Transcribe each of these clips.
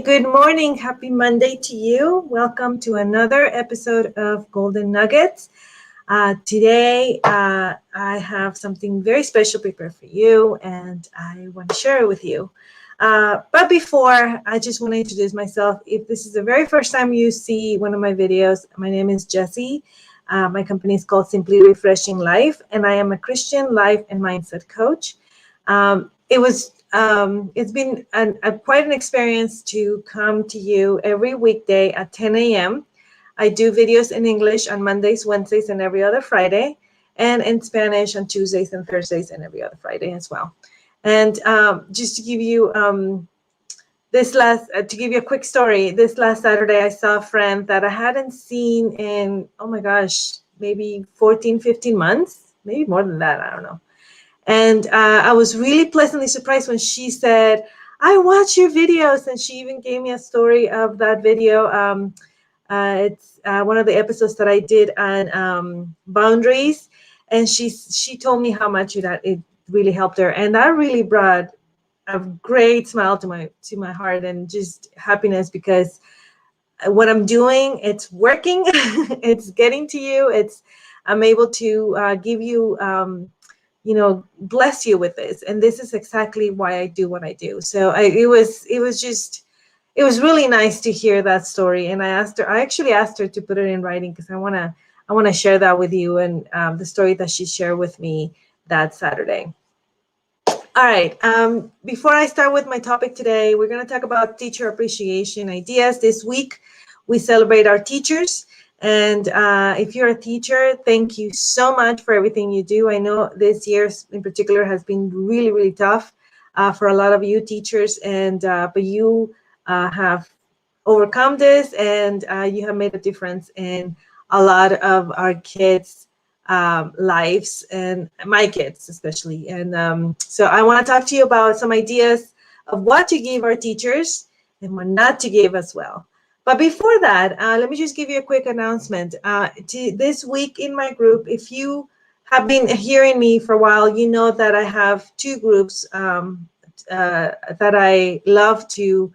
good morning. Happy Monday to you. Welcome to another episode of Golden Nuggets. Today, I have something very special prepared for you, and I want to share it with you. But before, I just want to introduce myself. If this is the very first time you see one of my videos, my name is Jessie. My company is called Simply Refreshing Life, and I am a Christian life and mindset coach. It's been quite an experience to come to you every weekday at 10 a.m. I do videos in English on Mondays, Wednesdays, and every other Friday, and in Spanish on Tuesdays and Thursdays and every other Friday as well. And just to give you to give you a quick story, this last Saturday I saw a friend that I hadn't seen in, oh my gosh, maybe 14, 15 months, maybe more than that, I don't know. And I was really pleasantly surprised when she said, I watch your videos. And she even gave me a story of that video. It's one of the episodes that I did on boundaries. And she told me how much it really helped her. And that really brought a great smile to my heart and just happiness, because what I'm doing, it's working. It's getting to you. I'm able to give you bless you with this. And this is exactly why I do what I do. So it was really nice to hear that story. And I actually asked her to put it in writing, because I want to share that with you, and the story that she shared with me that Saturday. All right. Before I start with my topic today, we're going to talk about teacher appreciation ideas. This week, we celebrate our teachers. And if you're a teacher, thank you so much for everything you do. I know this year in particular has been really, really tough for a lot of you teachers, but you have overcome this, and you have made a difference in a lot of our kids' lives, and my kids especially. And so I want to talk to you about some ideas of what to give our teachers and what not to give as well. But before that, let me just give you a quick announcement. This week in my group, if you have been hearing me for a while, you know that I have two groups that I love to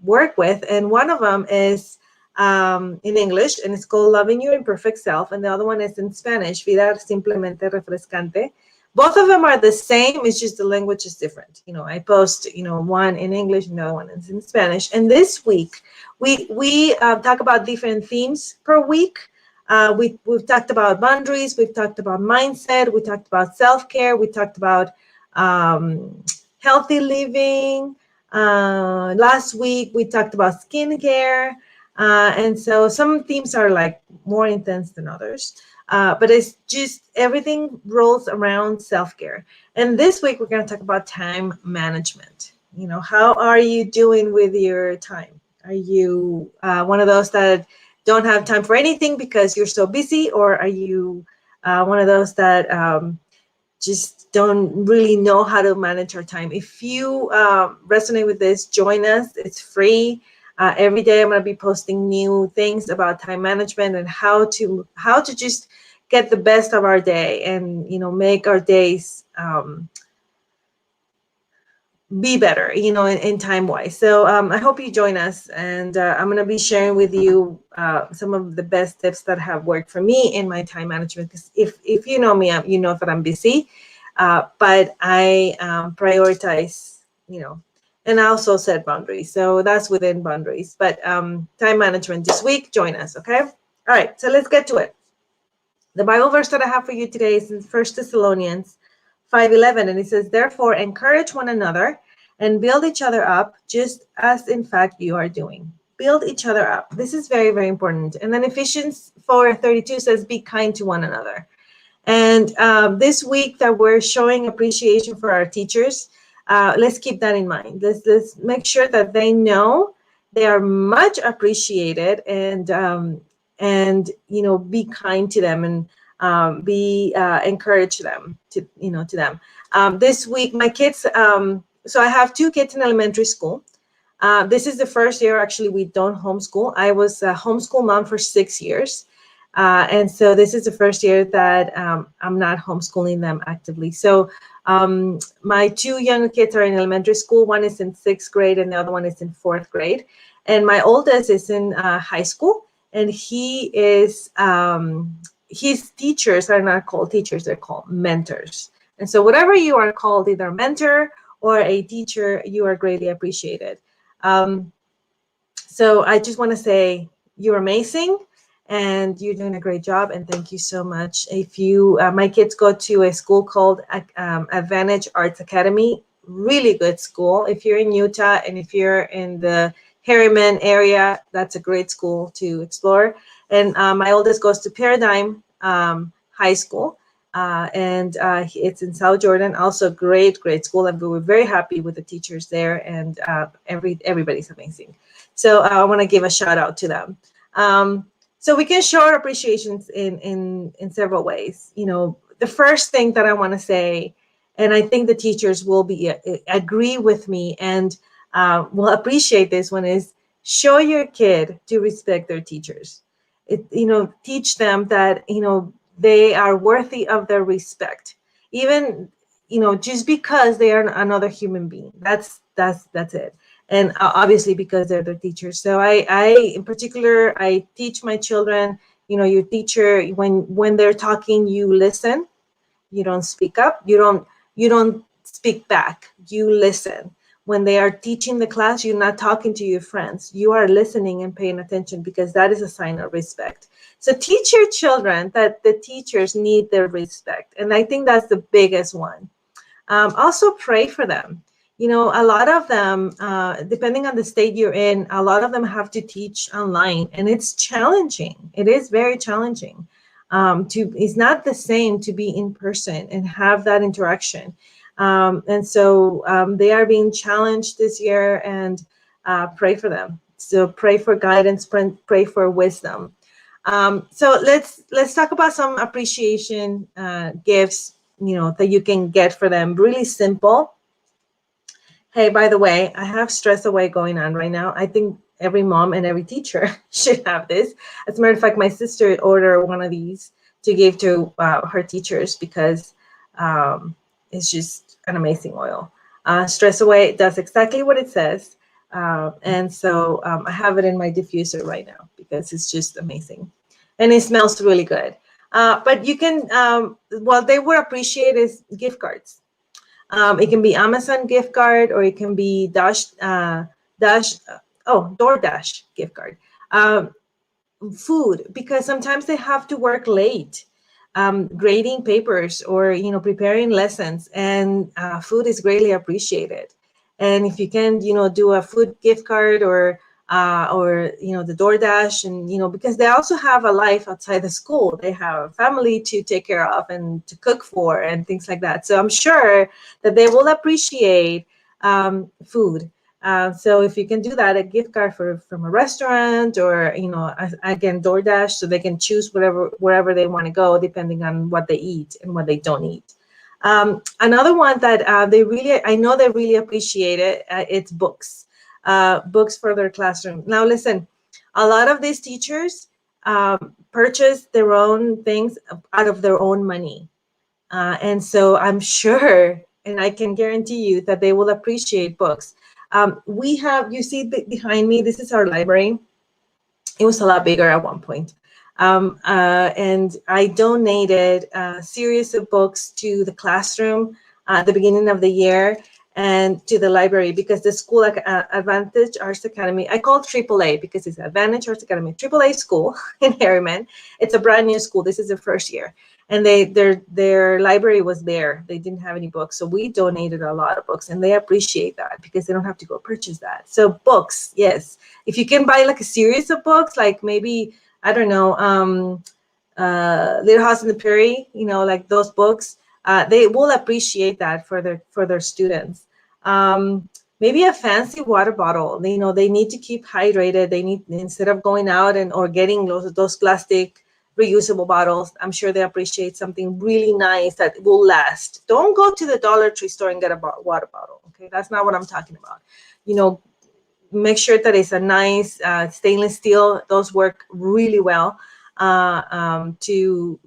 work with. And one of them is in English, and it's called Loving Your Imperfect Self. And the other one is in Spanish, Vida Simplemente Refrescante. Both of them are the same. It's just the language is different. I post, one in English and the other one is in Spanish. And this week, we talk about different themes per week. We've talked about boundaries. We've talked about mindset. We talked about self-care. We talked about healthy living. Last week, we talked about skincare. And so some themes are like more intense than others. But it's just everything rolls around self-care. And this week, we're going to talk about time management. How are you doing with your time? Are you one of those that don't have time for anything because you're so busy? Or are you one of those that just don't really know how to manage our time? If you resonate with this, join us. It's free. Every day I'm going to be posting new things about time management and how to just get the best of our day and, make our days be better, in time-wise. So I hope you join us. And I'm going to be sharing with you some of the best tips that have worked for me in my time management. Because if you know me, you know that I'm busy, but I prioritize, and I also set boundaries. So that's within boundaries. But time management this week, join us, okay? All right, so let's get to it. The Bible verse that I have for you today is in 1 Thessalonians 5:11, and it says, therefore, encourage one another and build each other up, just as in fact you are doing. Build each other up. This is very, very important. And then Ephesians 4:32 says, be kind to one another. And this week that we're showing appreciation for our teachers, let's keep that in mind. Let's make sure that they know they are much appreciated, and be kind to them, and encourage them to them. This week, my kids. So I have two kids in elementary school. This is the first year actually we don't homeschool. I was a homeschool mom for 6 years. And so this is the first year that I'm not homeschooling them actively. So my two younger kids are in elementary school. One is in 6th grade and the other one is in 4th grade. And my oldest is in high school, and he is, his teachers are not called teachers, they're called mentors. And so whatever you are called, either a mentor or a teacher, you are greatly appreciated. So I just want to say you're amazing and you're doing a great job. And thank you so much. If you, my kids go to a school called Advantage Arts Academy, really good school. If you're in Utah and if you're in the Harriman area, that's a great school to explore. And my oldest goes to Paradigm High School. And it's in South Jordan, also great school. And we were very happy with the teachers there, and everybody's amazing. So I want to give a shout out to them. So we can show our appreciations in several ways. You know, the first thing that I want to say, and I think the teachers will agree with me and will appreciate this one, is show your kid to respect their teachers. Teach them that, they are worthy of their respect, even, just because they are another human being. That's it. And obviously because they're the teachers. So I in particular, I teach my children, your teacher, when they're talking, you listen, you don't speak up, you don't speak back, you listen. When they are teaching the class, you're not talking to your friends, you are listening and paying attention, because that is a sign of respect. So teach your children that the teachers need their respect. And I think that's the biggest one. Also pray for them. A lot of them, depending on the state you're in, a lot of them have to teach online, and it's challenging. It is very challenging. It's not the same to be in person and have that interaction. And so they are being challenged this year, and pray for them. So pray for guidance, pray for wisdom. So let's talk about some appreciation gifts, that you can get for them. Really simple. Hey, by the way, I have Stress Away going on right now. I think every mom and every teacher should have this. As a matter of fact, my sister ordered one of these to give to her teachers, because it's just an amazing oil. Stress Away does exactly what it says. And so I have it in my diffuser right now, because it's just amazing. And it smells really good. But you can, what they would appreciate is gift cards. It can be Amazon gift card, or it can be DoorDash gift card. Food, because sometimes they have to work late, grading papers or preparing lessons, and food is greatly appreciated. And if you can do a food gift card, or the DoorDash, and because they also have a life outside the school, they have a family to take care of and to cook for and things like that. So I'm sure that they will appreciate food. So if you can do that, a gift card from a restaurant, or again, DoorDash, so they can choose wherever they want to go, depending on what they eat and what they don't eat. Another one that I know they really appreciate it. It's books. Books for their classroom. Now, listen, a lot of these teachers purchase their own things out of their own money. And so I'm sure, and I can guarantee you, that they will appreciate books. We have, you see behind me, this is our library. It was a lot bigger at one point. And I donated a series of books to the classroom at the beginning of the year, and to the library, because the school, Advantage Arts Academy, I call it AAA because it's Advantage Arts Academy, AAA school in Harriman. It's a brand new school. This is the first year. And their library was there. They didn't have any books. So we donated a lot of books, and they appreciate that, because they don't have to go purchase that. So books, yes. If you can buy like a series of books, like maybe, I don't know, Little House on the Prairie, like those books, they will appreciate that for their students. Maybe a fancy water bottle. They need to keep hydrated. They need, instead of going out or getting those plastic reusable bottles, I'm sure they appreciate something really nice that will last. Don't go to the Dollar Tree store and get a water bottle. Okay, that's not what I'm talking about. Make sure that it's a nice stainless steel. Those work really well. to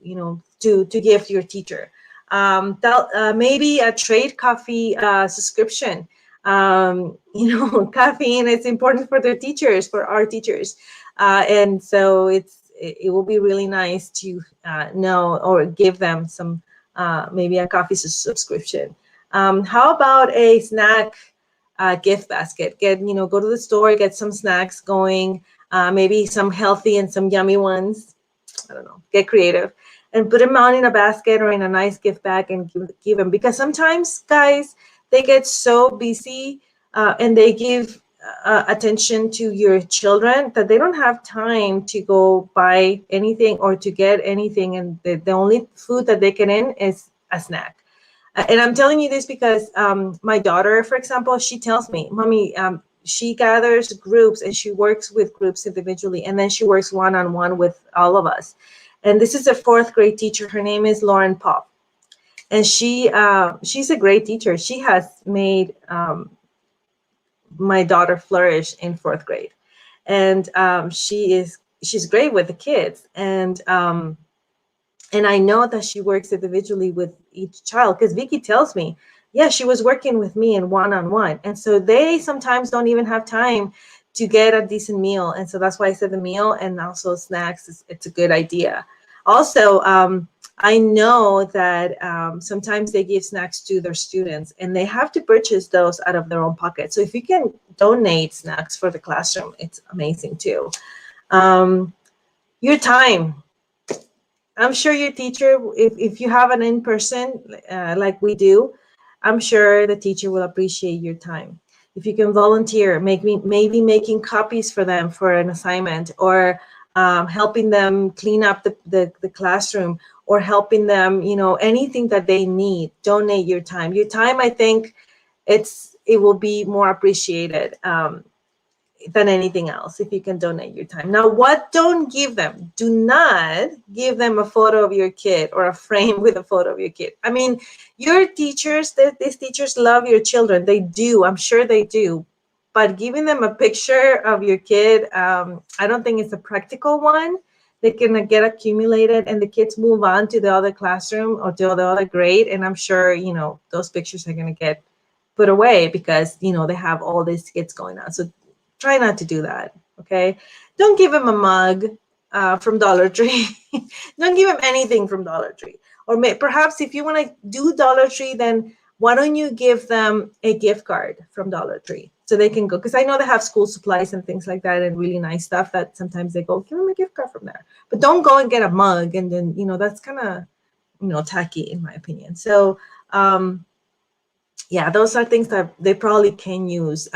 to give your teacher. Maybe a trade coffee subscription. Caffeine is important for their teachers, for our teachers, and so it will be really nice to know or give them some maybe a coffee subscription. How about a snack gift basket? Go to the store, get some snacks going, maybe some healthy and some yummy ones. I don't know, get creative and put them on in a basket or in a nice gift bag and give them, because sometimes guys, they get so busy and they give attention to your children that they don't have time to go buy anything or to get anything, and the only food that they can in is a snack. And I'm telling you this because my daughter, for example, she tells me, Mommy, she gathers groups and she works with groups individually, and then she works one-on-one with all of us. And this is a fourth grade teacher. Her name is Lauren Pop. And she's a great teacher. She has made my daughter flourish in fourth grade. And she's great with the kids. And I know that she works individually with each child, because Vicky tells me, yeah, she was working with me in one-on-one. And so they sometimes don't even have time to get a decent meal. And so that's why I said the meal and also snacks, it's a good idea. Also, I know that sometimes they give snacks to their students and they have to purchase those out of their own pocket. So if you can donate snacks for the classroom, it's amazing too. Your time. I'm sure your teacher, if you have an in-person like we do, I'm sure the teacher will appreciate your time. If you can volunteer, maybe making copies for them for an assignment, or helping them clean up the classroom, or helping them, anything that they need, donate your time. Your time, I think it will be more appreciated than anything else if you can donate your time. Now, what don't give them? Do not give them a photo of your kid or a frame with a photo of your kid. I mean, your teachers, these teachers love your children. They do. I'm sure they do. But giving them a picture of your kid, I don't think it's a practical one. They can get accumulated and the kids move on to the other classroom or to the other grade. And I'm sure, those pictures are going to get put away because, they have all these kids going on. So try not to do that, okay? Don't give them a mug from Dollar Tree. Don't give them anything from Dollar Tree. Or perhaps if you want to do Dollar Tree, then why don't you give them a gift card from Dollar Tree so they can go? Because I know they have school supplies and things like that and really nice stuff that sometimes they go, give them a gift card from there. But don't go and get a mug and then, that's kind of, tacky in my opinion. So, yeah, those are things that they probably can use.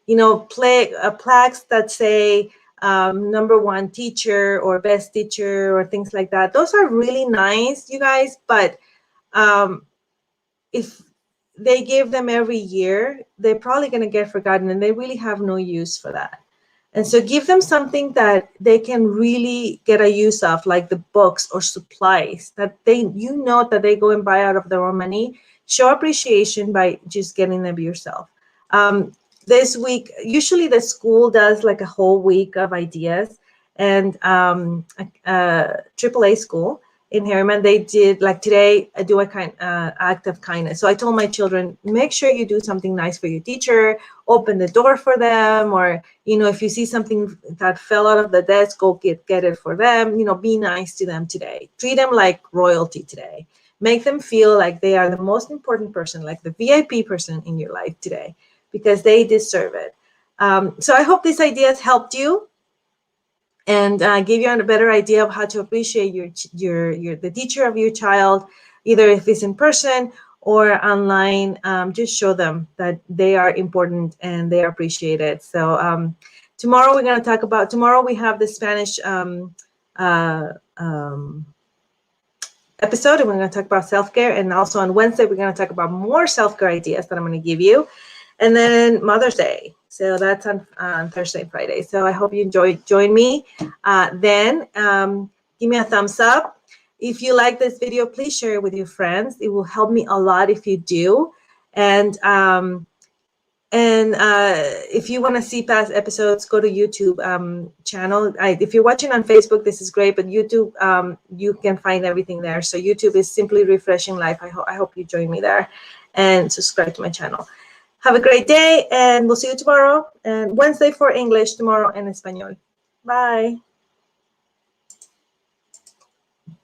Plaques that say #1 teacher or best teacher or things like that. Those are really nice, you guys. But if they give them every year, they're probably going to get forgotten and they really have no use for that. And so give them something that they can really get a use of, like the books or supplies that that they go and buy out of their own money. Show appreciation by just getting them yourself. This week, usually the school does like a whole week of ideas, and AAA school in Harriman, they did like today, do a act of kindness. So I told my children, make sure you do something nice for your teacher, open the door for them, or, if you see something that fell out of the desk, go get it for them, be nice to them today. Treat them like royalty today. Make them feel like they are the most important person, like the VIP person in your life today, because they deserve it. So I hope these ideas helped you and give you a better idea of how to appreciate the teacher of your child, either if it's in person or online. Just show them that they are important and they are appreciated. So tomorrow we have the Spanish episode, and we're going to talk about self-care. And also on Wednesday, we're going to talk about more self-care ideas that I'm going to give you. And then Mother's Day. So that's on Thursday and Friday. So I hope you join me. Then give me a thumbs up. If you like this video, please share it with your friends. It will help me a lot if you do. And And if you want to see past episodes, go to YouTube channel. If you're watching on Facebook, this is great, but YouTube, you can find everything there. So YouTube is Simply Refreshing Life. I hope you join me there and subscribe to my channel. Have a great day, and we'll see you tomorrow. And Wednesday for English, tomorrow in Espanol. Bye.